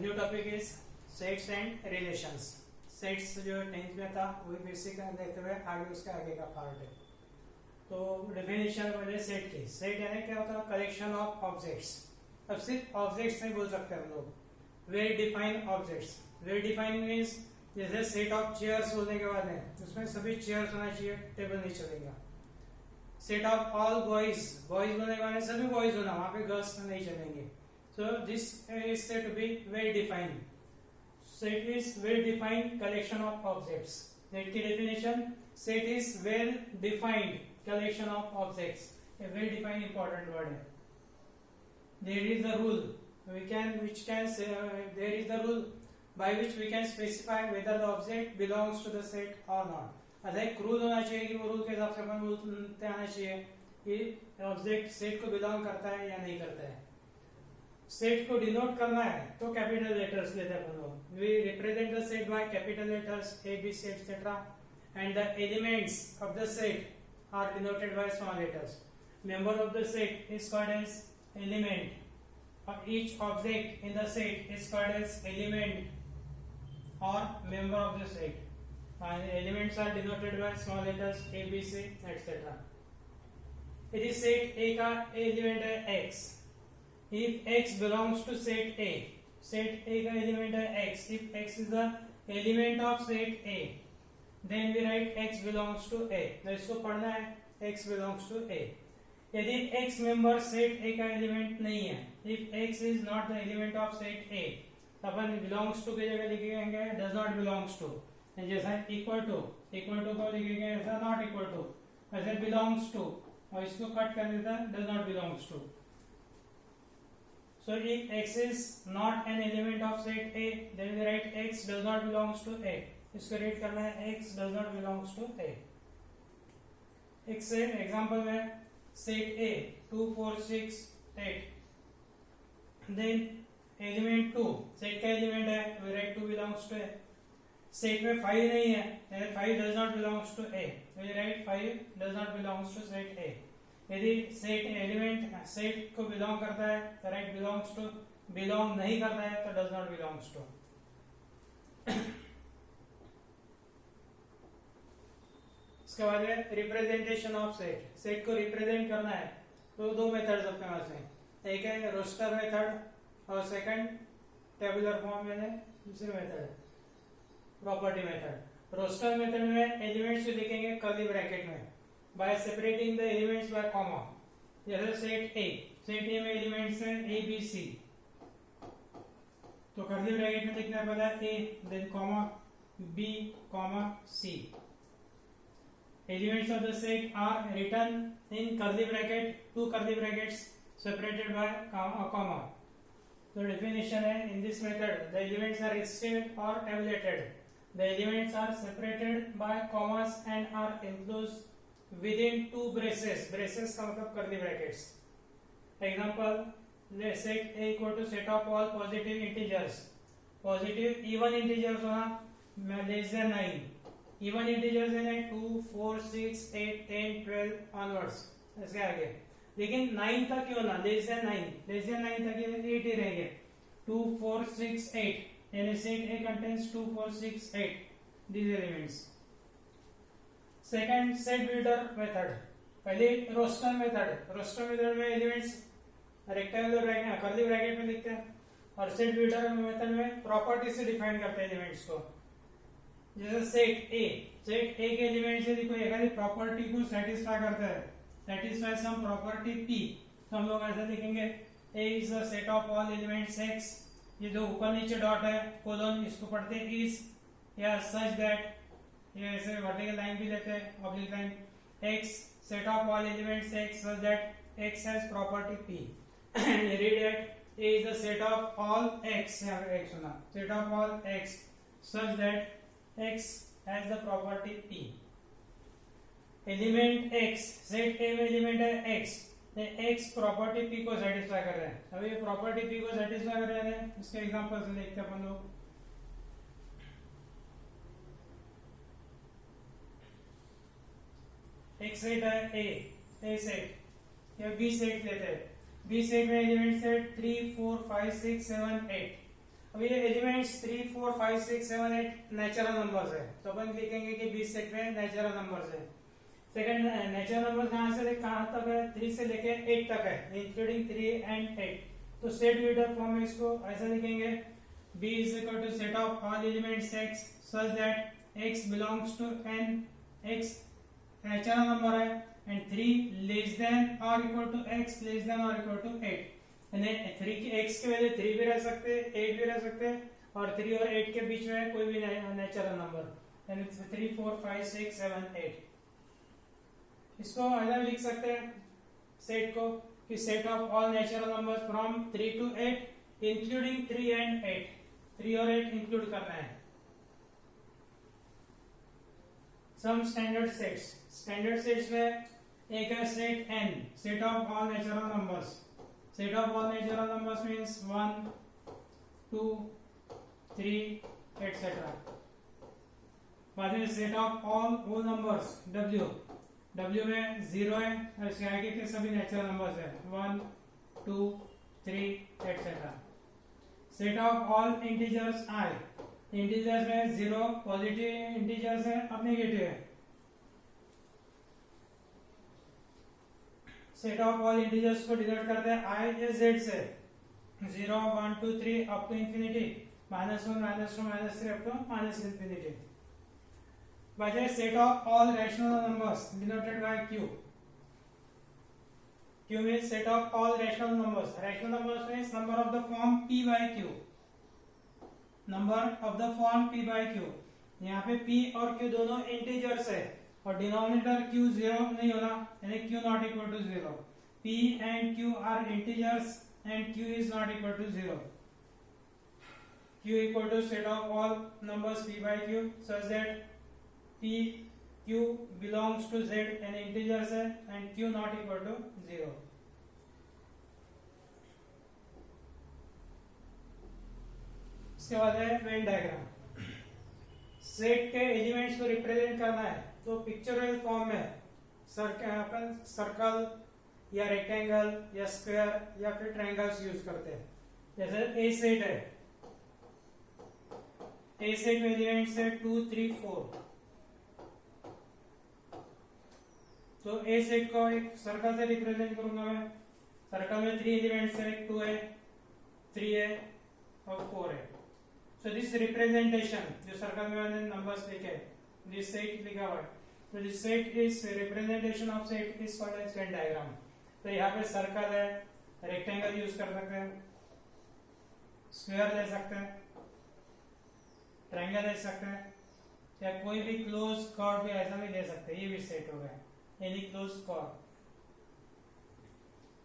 New topic is sets and relations. Sets जो 10th में था वही बेसिक देखते हुए आगे उसके आगे का पार्ट है। तो डेफिनेशन पहले सेट की। सेट यानी क्या होता है? Collection of objects. अब सिर्फ ऑब्जेक्ट्स नहीं बोल सकते हम लोग, well defined objects. Well defined means जैसे सेट ऑफ चेयर्स बोलने के बाद है उसमें सभी चेयर्स होना चाहिए, टेबल नहीं चलेगा। Set of all boys, boys बोलने के बाद सभी बॉयज होना, वहां पे गर्ल्स नहीं चलेंगे। So this is said to be well defined. Set is well defined collection of objects. Set की definition: set is well defined collection of objects. A well defined important word है. There is the rule there is the rule by which we can specify whether the object belongs to the set or not. अतः एक rule होना चाहिए कि वो rule के हिसाब से अपन बोलते आना चाहिए कि ऑब्जेक्ट सेट को बिलोंग करता है या नहीं करता है। सेट को डिनोट करना है तो कैपिटल लेटर्स लेते हैं अपन लोग। We represent the set by capital letters A B C et cetera and the elements of the set are denoted by small letters. Member of the set is called as element और each object in the set is called as element और member of the set. Elements are denoted by small letters A B C et cetera. यदि set A का element है x, if x belongs to set A, set A का element है x, if x is the element of set A, then we write x belongs to A। तो इसको पढ़ना है x belongs to A। यदि x member set A का element नहीं है, if x is not the element of set A, तब अपन belongs to की जगह लिखेंगे does not belongs to। जैसा equal to को लिखेंगे ऐसा not equal to, ऐसे belongs to और इसको कट कर देता है does not belongs to। So if x is not an element of set A, then we write x does not belongs to A। इसको रीड करना है x does not belongs to A। एक से example में set A 2 4 6 8, then element 2 set का element है we write 2 belongs to A। Set में 5 नहीं है, 5 does not belongs to A, we write 5 does not belongs to set A। यदि set element set को बिलोंग करता है तो राइट बिलोंग्स टू, बिलोंग नहीं करता है तो डज नॉट बिलोंग्स टू। इसके बाद है रिप्रेजेंटेशन ऑफ सेट। सेट को रिप्रेजेंट करना है तो दो मेथड्स अपने पास में, एक है रोस्टर मेथड और सेकंड टेबुलर फॉर्म में दूसरी method property method. Roster method में एलिमेंट्स लिखेंगे कर्ली ब्रैकेट में by separating the elements by comma। जैसे सेट A में एलिमेंट्स हैं A B C, तो कर्ली ब्रैकेट में लिखना पड़ेगा A then comma B comma C। Elements of the set are written in curly bracket, two curly brackets separated by a comma। तो definition है in this method the elements are listed or tabulated, the elements are separated by commas and are enclosed within two braces। braces का मतलब curly brackets। example set A equal to set of all positive integers, positive even integers होना less than 9, even integers है 2 4 6 8 10 12 onwards इसके आगे, लेकिन 9 तक क्यों ना, less than 9 तक ये 8 ही रहेंगे। 2 4 6 8 यानी set A contains 2 4 6 8 these elements। Second set builder method. पहले रोस्टर मेथड में elements rectangular bracket curly bracket में लिखते हैं और सेट बिल्डर मेथड में प्रॉपर्टी से डिफाइन करते हैं एलिमेंट्स को। जैसे सेट ए के एलिमेंट्स से देखो एक प्रॉपर्टी को सेटिस्फाई करता है, सेटिस्फाई सम प्रॉपर्टी पी, तो हम लोग ऐसे लिखेंगे A is the set of all elements x. ये जो ऊपर नीचे डॉट है कोलन इसको पढ़ते हैं इज या सच दैट, ये ऐसे वर्टिकल लाइन भी लेते हैं oblique line. x set of all elements x such that x has property p and read that a is the set of all x, यहाँ पे x होना, set of all x such that x has the property p। Element x set a में element है x, x property p को satisfy कर रहे हैं। अभी ये प्रॉपर्टी p को सेटिस्फाई कर रहे हैं, इसके एग्जांपल से देखते हैं अपन लोग। एक सेट है ए सेट या बी सेट लेते हैं। बी सेट में एलिमेंट्स है 3 4 5 6 7 8 अब ये एलिमेंट्स 3 4 5 6 7 8 नेचुरल नंबर्स है, तो अपन लिखेंगे कि बी सेट में नेचुरल नंबर्स है। सेकंड नेचुरल नंबर कहां तक है? 3 से लेके 8 तक है, इंक्लूडिंग 3 एंड 8। तो सेट यूनिट फॉर्म में इसको ऐसा लिखेंगे, B is equal to set of all elements x such that x belongs to n, x natural number है, एंड 3 लेस देन और equal to x less than और equal to 8। यानी 3 की x की वैल्यू 3 भी रह सकते हैं, 8 भी रह सकते हैं, और 3 और 8 के बीच में कोई भी नेचुरल नंबर, यानी 3 4 5 6 7 8। इसको ऐसा लिख सकते हैं सेट को कि set of all natural numbers from 3 to 8 including 3 and 8, 3 और 8 इंक्लूड करना है। Some standard sets, standard sets में एक है set n, set of all natural numbers. Set of all natural numbers means 1 2 3 etcetera. बाद में set of all whole numbers w में 0 है और इसके आगे के सभी नेचुरल नंबर्स है 1 2 3 etcetera. Set of all integers i, integers में 0 पॉजिटिव इंटीजर्स है और नेगेटिव है। सेट ऑफ ऑल इंटीजर्स को डिनोट करते हैं i या z से, 0 1 2 3 up to infinity, -1 -2 -3 up to -infinity। बचे set of all rational numbers denoted by q। q means set of all rational numbers. Rational numbers means number of the form p by q, number of the form p by q। यहाँ पे p और q दोनों integers है और denominator q 0 नहीं होना, यानी q not equal to 0। p and q are integers and q is not equal to 0। q equal to set of all numbers p by q such that p q belongs to z and integers है and q not equal to 0। इसके बाद है Venn diagram. Set के elements को represent करना है तो pictorial form में अपन सर्कल या रेक्टेंगल या स्क्वायर या फिर ट्रायंगल्स यूज करते हैं। जैसे ए सेट है, ए सेट में एलिमेंट्स है 2 3 4। तो ए सेट को एक सर्कल से रिप्रेजेंट करूंगा मैं। सर्कल में 3 एलिमेंट्स है, 2 है 3 है और 4 है। सो दिस रिप्रेजेंटेशन, जो सर्कल में मैंने नंबर्स लिखे, दिस सेट लिखा हुआ है, तो this set is representation of set is called as Venn diagram. तो यहाँ पे सर्कल है, रेक्टेंगल यूज कर सकते हैं, स्क्वायर ले सकते हैं, ट्रायंगल ले सकते हैं, या कोई भी क्लोज कर्व भी ऐसा भी ले सकते हैं। ये भी सेट हो गया, any close curve.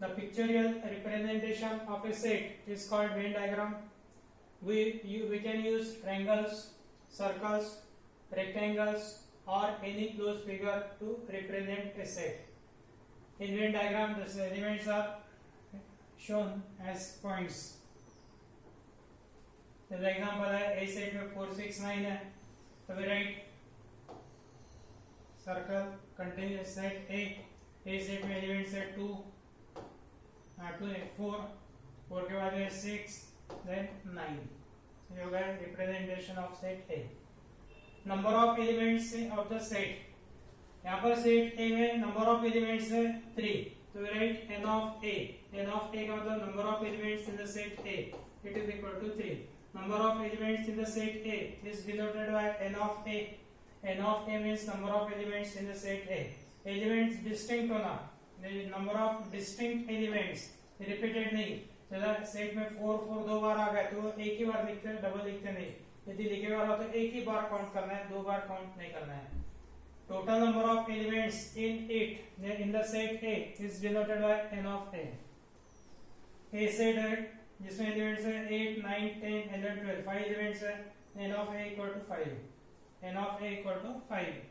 The pictorial representation of a set is called Venn diagram. We can use triangles, circles, rectangles, or any closed figure to represent a set. In Venn diagram, the elements are shown as points. The example है A set में 4 6 9 है, तो we write circle continuous set A। A set में elements है 2 4 के बाद है 6 then 9। ये हो गया representation of set A. Number of elements of the set, यहाँ पर सेट ए में नंबर ऑफ एलिमेंट्स है 3, तो we write n of a। n of a का मतलब number of elements in the set a, it is equal to 3। Number of elements in the set a is denoted by n of a। n of a means number of elements in the set a। Elements distinct होना, number of distinct elements, repeated नहीं। जैसे set में 4 4 दो बार आ गए तो एक ही बार लिखते हैं, डबल लिखते नहीं। यदि लिखे हुआ हो तो एक ही बार काउंट करना है, 2 बार काउंट नहीं करना है। Total number of elements in it in the set A is denoted by n of a। A set है जिसमें एलिमेंट्स है 8 9 10 11 12, 5 एलिमेंट्स है, n of a equal to 5। n of a equal to 5।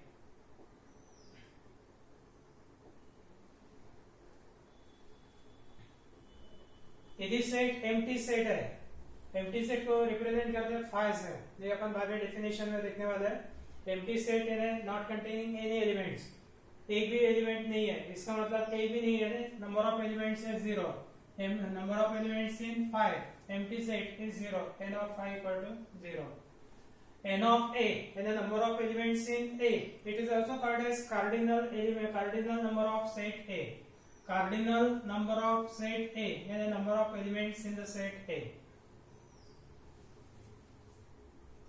यदि set empty set है, empty set को represent करते हैं 5 से, ये अपन बाद में डेफिनेशन में देखने वाले हैं। एम्प्टी सेट है नॉट कंटेनिंग एनी एलिमेंट्स, एक भी एलिमेंट नहीं है, इसका मतलब एक भी नहीं है, नंबर ऑफ एलिमेंट्स है 0। number of elements in 5, empty set is 0, n of 5 equal to 0. N of A and the number of elements in A, it is also called as cardinal number of set A. Cardinal number of set A and the number of elements in the set A.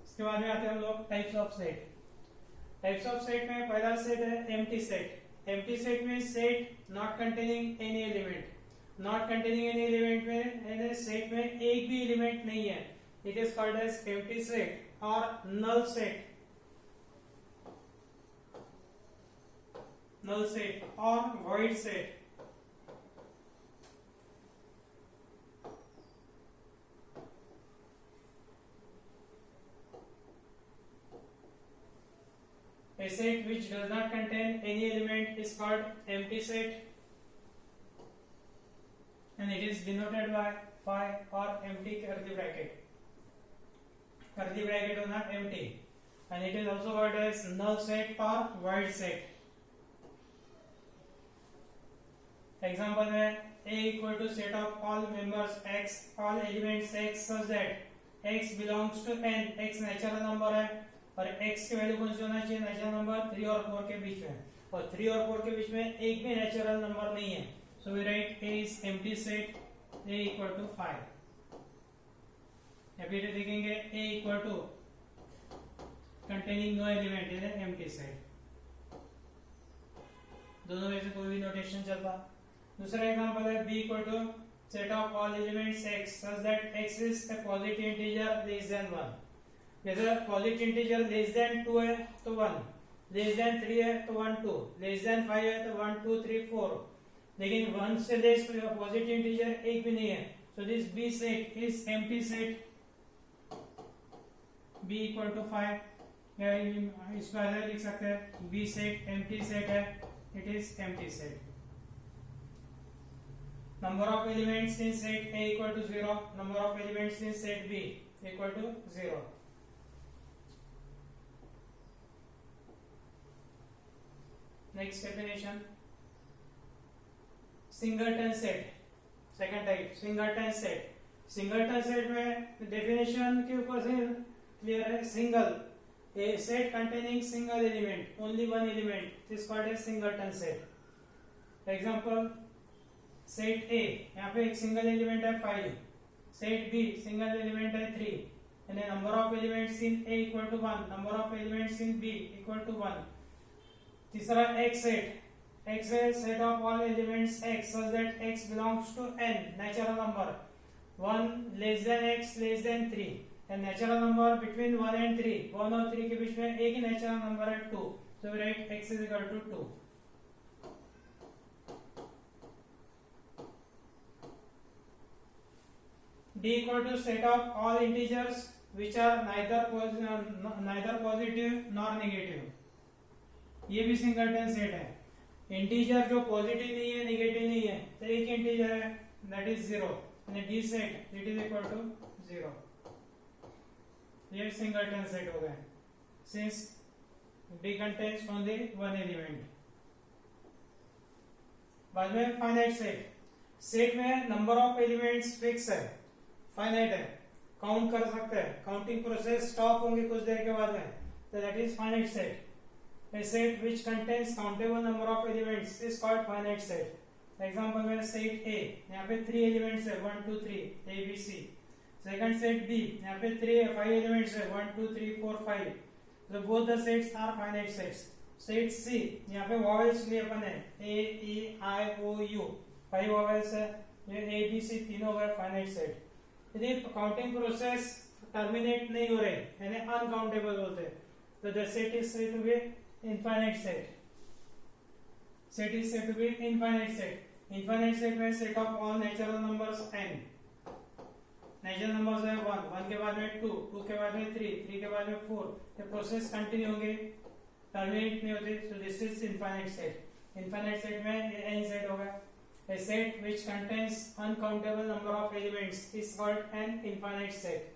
इसके बाद में आते हैं हम लोग types of set. Types of set में पहला set है एम्प्टी सेट. एम्प्टी सेट में set not containing any element. Not containing any element में सेट में एक भी एलिमेंट नहीं है. It is called as empty set or null set or void set. A set which does not contain any element is called empty set and it is denoted by phi or empty curly bracket. Curly bracket or not empty, and it is also called as null set or void set. Example में A equal to set of all members x, all elements x such that x belongs to n. x natural number है और x की value कौन सी होना चाहिए? Natural number 3 और 4 के बीच में, और 3 और 4 के बीच में एक भी नेचुरल नंबर नहीं है. So we write A is empty set, A equal to 5. अभी देखेंगे A equal to containing no element is an empty set. दोनों में से कोई भी नोटेशन चलता. दूसरा एग्जांपल है B equal to set of all elements x such that x is a positive integer less than 1. जैसे positive integer less than 2 है तो 1, less than 3 है तो 1 2, less than 5 है तो 1 2 3 4, लेकिन 1 से लेस positive integer एक भी नहीं है. So this B set is empty set. B equal to 5. इसको ऐसे लिख सकते हैं B set empty set है, it is empty set. Number of elements in set A equal to 0. Number of elements in set B equal to 0. Next definition. Singleton set. Second type singleton set. Singleton set में definition के ऊपर से clear है. Single, a set containing single element, only one element is called a singleton set. Example, set A, यहाँ पे एक single element है 5, set B single element है 3, and the number of elements in A equal to 1, number of elements in B equal to 1. तीसरा X set, X is set of all elements X such that X belongs to n, natural number, 1 less than X less than 3. And natural number between 1 and 3, 1 और 3 के बीच में एक ही natural number है 2. So we write x is equal to 2. D equal to set of all integers which are neither positive nor negative. ये भी singleton set है. Integer जो positive नहीं है नेगेटिव नहीं है तो एक इंटीजर है that is 0, and D set it is equal to 0. ये सिंगलटन सेट हो गए since D contains only one element. बाद में फाइनाइट सेट. सेट में नंबर ऑफ एलिमेंट्स फिक्स है, फाइनाइट है, काउंट कर सकते हैं, काउंटिंग प्रोसेस स्टॉप होंगे कुछ देर के बाद में, तो that is finite set. A set which contains countable number of elements is called finite set. Example में set A, यहाँ पे 3 elements है 1 2 3 A B C. Second set B, यहाँ पे 5 elements है 1 2 3 4 5. So both the sets are finite sets. Set C, यहाँ पे vowels लिए अपन है A E I O U, 5 vowels है, ये A B C तीनों का finite set. यदि काउंटिंग प्रोसेस टर्मिनेट नहीं हो रहे यानी अनकाउंटेबल बोलते हैं तो the set is said to be infinite set. Set is said to be infinite set. Infinite set में set of all natural numbers n. Natural numbers है 1, 1 के बाद में 2, 2 के बाद में 3, 3 के बाद में 4. ये प्रोसेस कंटिन्यू होंगे, टर्मिनेट नहीं होते. So this is infinite set. Infinite set में n set होगा. A set which contains uncountable number of elements is called an infinite set.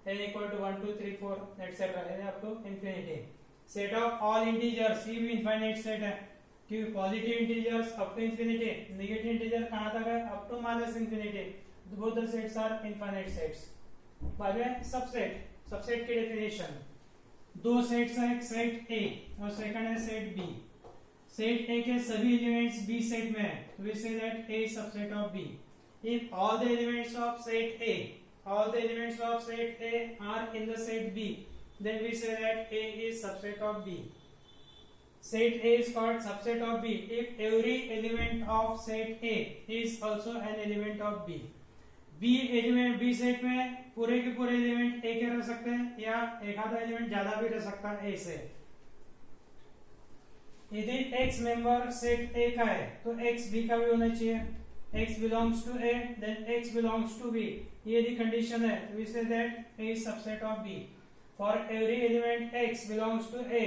n equal to 1 2 3 4 etc. up to infinity. Set of all integers, ये भी infinite set है. कि positive integers up to infinity, negative integer कहां तक है, up to minus infinity, both the sets are infinite sets. बाद में subset, subset की डेफिनेशन, दो सेट्स है, एक सेट ए और सेकंड है सेट बी। सेट ए के सभी एलिमेंट्स बी सेट में है, we say that A is subset of B. If all the elements of set A, all the elements of set A are in the set B, then we say that A is subset of B. Set A is called subset of B if every element of set A is also an element of B. B element B set में पूरे के पूरे element A के रह सकते हैं या एक आधा एलिमेंट ज्यादा भी रह सकता है A से। यदि X मेंबर सेट A का है तो X B का भी होना चाहिए। X belongs to A, then X belongs to B. ये the condition है, we say that A is subset of B. For every element X belongs to A,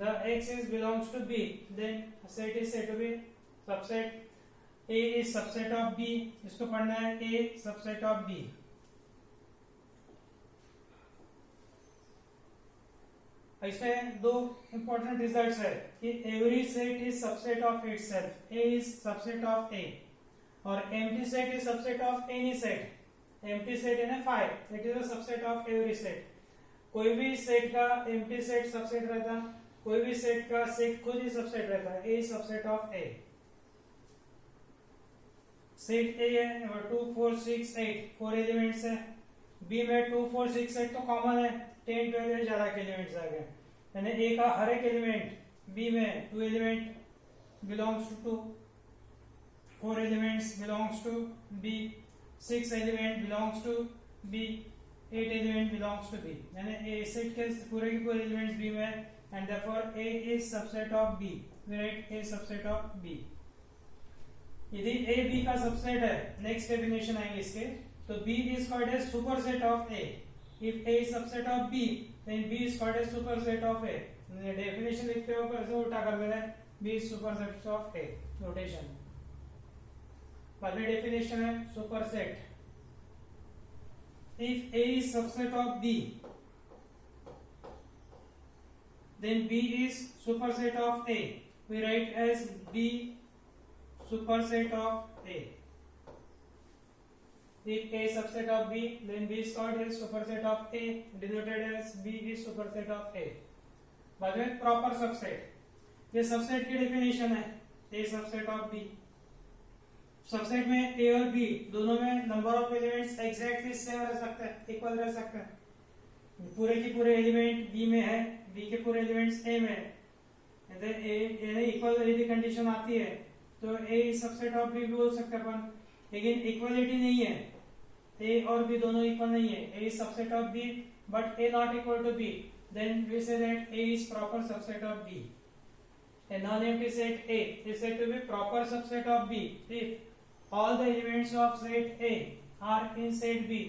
the X is belongs to B, then set is said to be subset. A is subset of B. इसको पढ़ना है A subset of B. इसमें दो important results है कि every set is subset of itself. A is subset of A. और empty set is subset of any set. empty set in a phi, it is a subset of every set. कोई भी set का empty set subset रहता है, कोई भी set का set खुद ही सबसेट रहता है। A is subset of A. Set A है 2 4 6 8 4 एलिमेंट्स है। B में 2 4 6 8 तो कॉमन है, 10 12 ज्यादा के एलिमेंट्स आ गए, यानी A का हर एक एलिमेंट B में 2 element belongs to 2, 4 elements belongs to B, 6 element belongs to B, 8 element belongs to B. यानी A सेट के पूरे के पूरे एलिमेंट्स B में, and therefore A is subset of B. We write A subset of B. यदि A B का subset है, next definition आएंगे इसके, तो B is called as superset of A. If A is subset of B, then B is called as superset of A. Definition लिखते हो कैसे उल्टा कर देना है, B is superset of A. Notation पहले डेफिनेशन है superset. If A is subset of B, then B is superset of A. We write as B superset of A. If A is subset of B, then B is called as superset of A, denoted as B is superset of A. बाद में proper subset, ये subset की definition है A subset of B. Subset में A और B दोनों में number of elements exactly same रह सकते हैं, इक्वल रह सकते हैं। पूरे के पूरे एलिमेंट B में है, B के पूरे एलिमेंट्स A में है, यानी इक्वल यदि कंडीशन आती है तो A सबसेट ऑफ B भी बोल सकते हैं अपन, लेकिन इक्वलिटी नहीं है, A और B दोनों इक्वल नहीं है। A is subset of B but A not equal to B, then we say that A is proper subset of B. A non-empty set A is said to be proper subset of B if all the elements of set A are in set B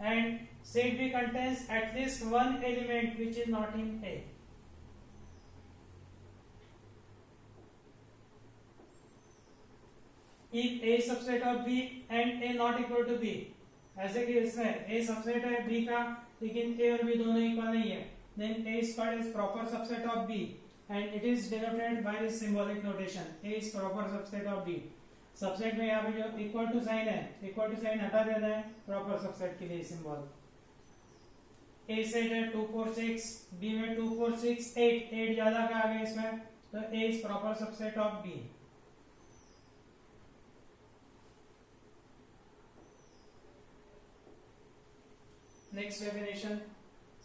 and set B contains at least one element which is not in A. If A is subset of B and A not equal to B, ऐसे case में A subset है B का लेकिन A और B दोनों equal नहीं है, then A is called as proper subset of B and it is denoted by this symbolic notation. A is proper subset of B. Subset में यहाँ पे जो इक्वल टू साइन है, इक्वल टू साइन हटा देना है प्रॉपर सबसेट के लिए सिंबल। A सेट है 2 4 6, B में 2 4 6 8, 8 ज्यादा का आ गया इसमें, तो A is proper subset of B. Next definition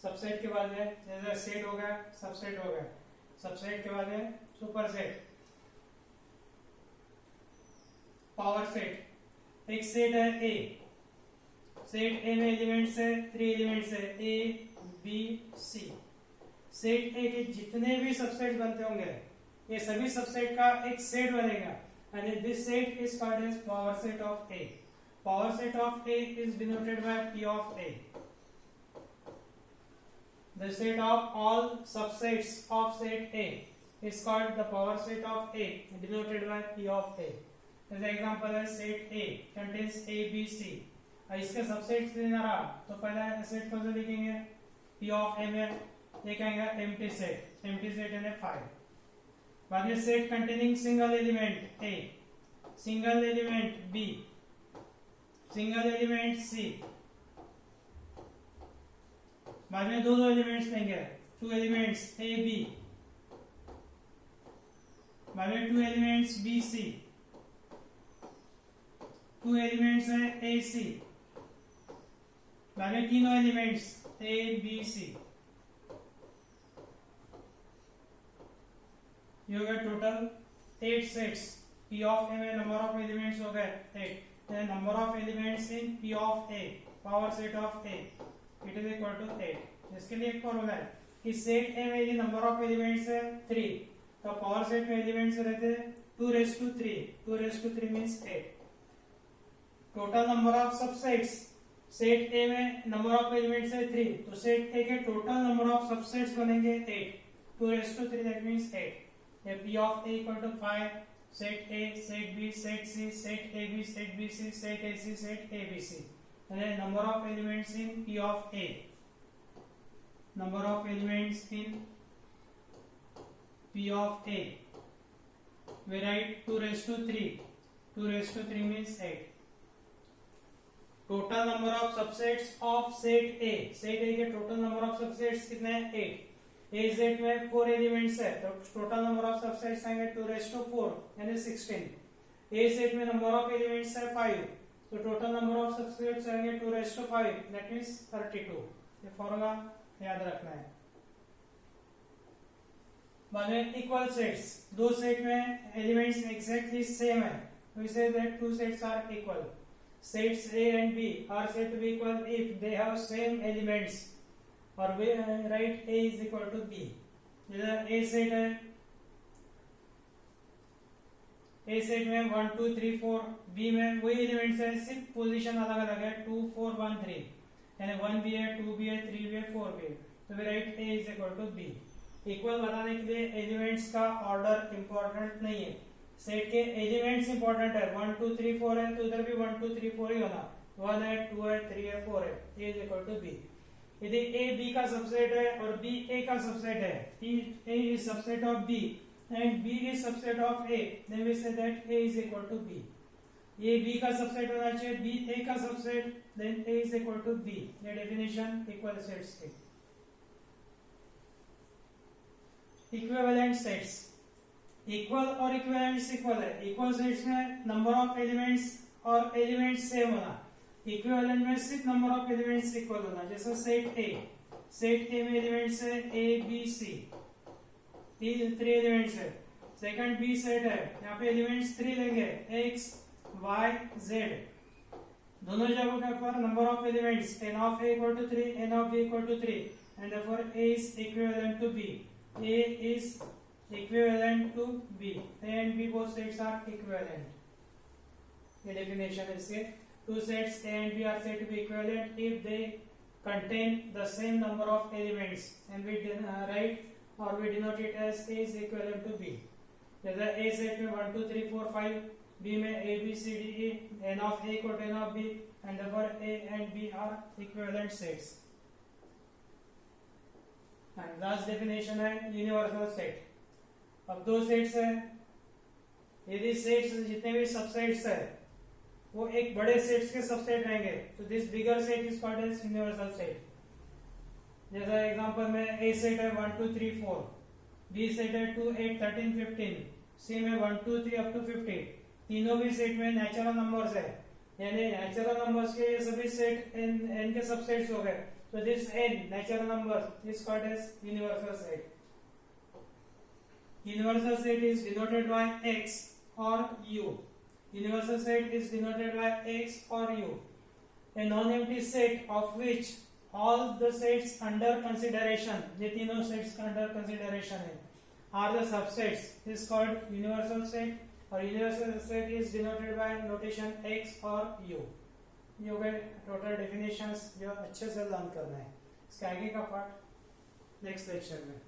subset के बाद है, जैसे सेट हो गया सबसेट हो गया, सबसेट के बाद है सुपरसेट। पावर सेट, एक सेट है A, सेट A में एलिमेंट्स है 3 एलिमेंट्स है A B C। Set A के जितने भी सबसेट बनते होंगे ये सभी सबसेट का एक सेट बनेगा and this set is called as power set of A. Power set of A is denoted by P of A. The set of all subsets of set A is called the power set of A, denoted by P of A. As example है set A contains A B C. इसके subset देना रहा तो पहले set को लिखेंगे P of A में ये कहेंगे empty set in a 5. बाद में set containing single element a, single element b, single element c, बाद में दो एलिमेंट्स लेंगे, टू एलिमेंट्स ए बी, बाद में two elements B C, two elements है ए सी, बाद में तीनों एलिमेंट्स ए बी सी। ये हो गया total 8 sets. P of A में नंबर ऑफ एलिमेंट्स हो गए 8। Number of elements in P of A, power set of A, it is equal to 8। इसके लिए एक फॉर्मूला है कि सेट ए में यदि नंबर ऑफ एलिमेंट्स है 3, तो पावर सेट में एलिमेंट्स रहते हैं 2⁻3, 2⁻3 means 8। Total number of subsets, set ए में नंबर ऑफ एलिमेंट्स है 3, तो सेट ए के टोटल नंबर ऑफ सबसेट्स बनेंगे 8, 2⁻3 that means 8। P of A equal to 5, set A, set B, set C, set AB, set BC, set AC, set ABC. And then number of elements in P of A. Number of elements in P of A. We write 2⁻3. 2⁻3 means 8. Total number of subsets of set A. Set A के total number of subsets कितने हैं? 8. ए set में 4 elements है, तो total number of subsets आएंगे 2⁻4 यानी 16। ए set में number of elements है 5, तो टोटल नंबर ऑफ सबसेट्स आएंगे 2⁻5 दैट मींस 32। ये फॉर्मूला याद रखना है। बाद में इक्वल सेट्स, दो सेट में एलिमेंट्स एग्जैक्टली सेम है, we say that two sets are equal. Sets A and B are said to be equal if they have same elements, और we write A is equal to B। जैसे A set है, A set में 1 2 3 4, B में वही elements है, सिर्फ position अलग अलग है, 2 4 1 3, यानी 1 भी है, 2 भी है, 3 भी है, 4 भी है, तो we write A is equal to B। Equal बताने के लिए एलिमेंट्स का ऑर्डर इंपॉर्टेंट नहीं है, सेट के एलिमेंट्स इंपॉर्टेंट है। 1 2 3 4 है तो उधर भी 1 2 3 4 ही होना, 1 है, 2 है, 3 है, 4 है, A is equal to B। यदि A B का सबसेट है और B A का सबसेट है, A is subset of B and B is subset of A, then we say that A is equal to B। A B का subset होना चाहिए, B A का subset, then A is equal to B। ये definition equal sets की। Equivalent sets, equal और equivalents equal है। Equal sets में number of elements और एलिमेंट्स सेम होना, इक्विवेलेंट में सिर्फ नंबर ऑफ एलिमेंट्स इक्वल होना। जैसे सेट ए, सेट ए में एलिमेंट्स है ए बी सी, 3 एलिमेंट्स है। सेकंड बी सेट है, यहाँ पे एलिमेंट्स 3 लेंगे, एक्स वाई जेड, दोनों जगहों के ऊपर number of elements n of A equal to 3, n of B equal to 3, and therefore A is equivalent to B। A is equivalent to B, A and B both sets are equivalent। ये definition है इसके। Two sets A and B are said to be equivalent if they contain the same number of elements, and we write or we denote it as A is equivalent to B। जैसे A set में 1 2 3 4 5, B में A B C D E, n of A equal to n of B, and therefore A and B are equivalent sets। And last definition है universal set. अब दो sets है, यदि sets जितने भी subsets है वो एक बड़े सेट्स के सबसेट रहेंगे, तो this bigger set is called as universal set. जैसा एग्जांपल में ए सेट है 1 2 3 4, बी सेट है 2 8 13 15, सी में 1 2 3 अप टू 50। तीनों भी सेट में नेचुरल नंबर्स है, यानी नेचुरल नंबर्स के ये सभी सेट n के सबसेट्स हो गए, तो this n natural number is called as universal set. Universal set is denoted by x और u। Universal set is denoted by X or U। A non-empty set of which all the sets under consideration, ये तीनों sets under consideration है, are the subsets is called universal set, और universal set is denoted by notation X और U। ये हो गए total definitions जो अच्छे से लर्न करना है। इसके आगे का पार्ट नेक्स्ट लेक्चर में।